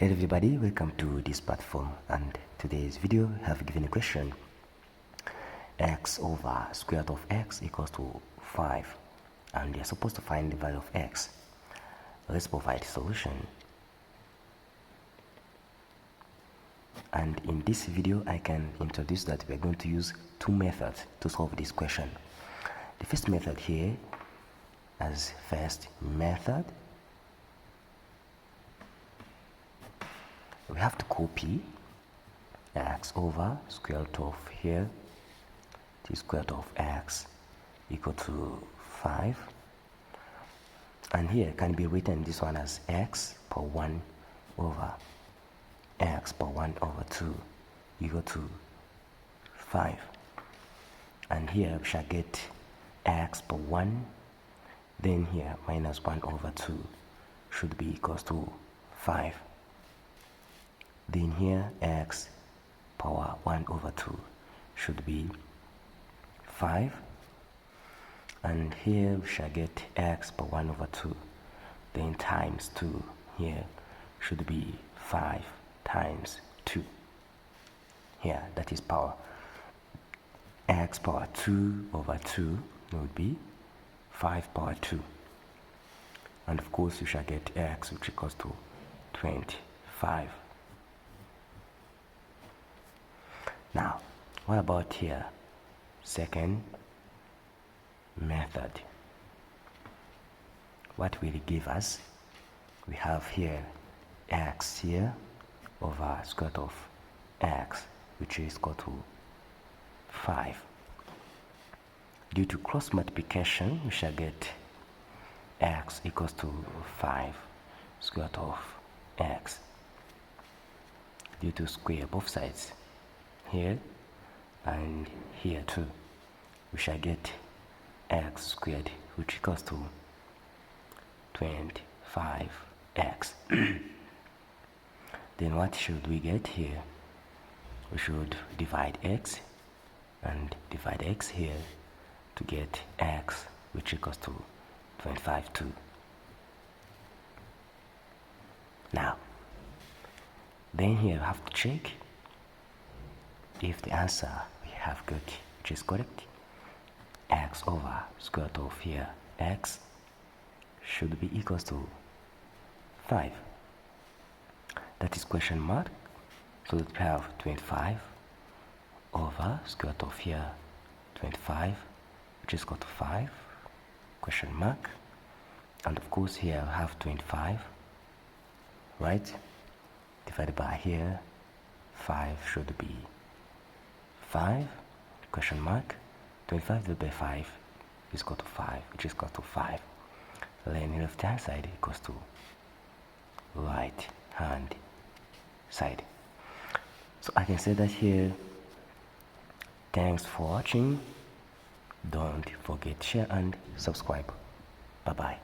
Hello everybody, welcome to this platform, and today's video I have given a question: x over square root of x equals to 5, and you're supposed to find the value of x. Let's provide a solution. And in this video I can introduce that we are going to use two methods to solve this question. The first method here, as first method, we have to copy x over square root of here, the square root of x equal to 5, and here can be written this one as x per 1 over x per 1 over 2 equal to 5, and here we shall get x per 1, then here minus 1 over 2 should be equals to 5. Then here x power 1 over 2 should be 5, and here we shall get x per 1 over 2, then times 2 here should be 5 times 2. Here that is power x power 2 over 2 would be 5 power 2, and of course you shall get x which equals to 25. Now, what about here? Second method. What will it give us? We have here x here over square root of x, which is equal to 5. Due to cross multiplication, we shall get x equals to 5 square root of x. Due to square both sides, here and here too, we shall get x squared, which equals to 25x. Then what should we get here? We should divide x and divide x here to get x which equals to 25 too. Now, then here we have to check if the answer we have got which is correct. X over square root of here x should be equals to 5. That is question mark. So that we have 25 over square root of here 25, which is equal to 5 question mark, and of course here we have 25, right, divided by here 5 should be 5 question mark. 25 divided by 5 is equal to 5, which is equal to 5. Then left hand side equals to right hand side. So I can say that here. Thanks for watching. Don't forget to share and subscribe. Bye bye.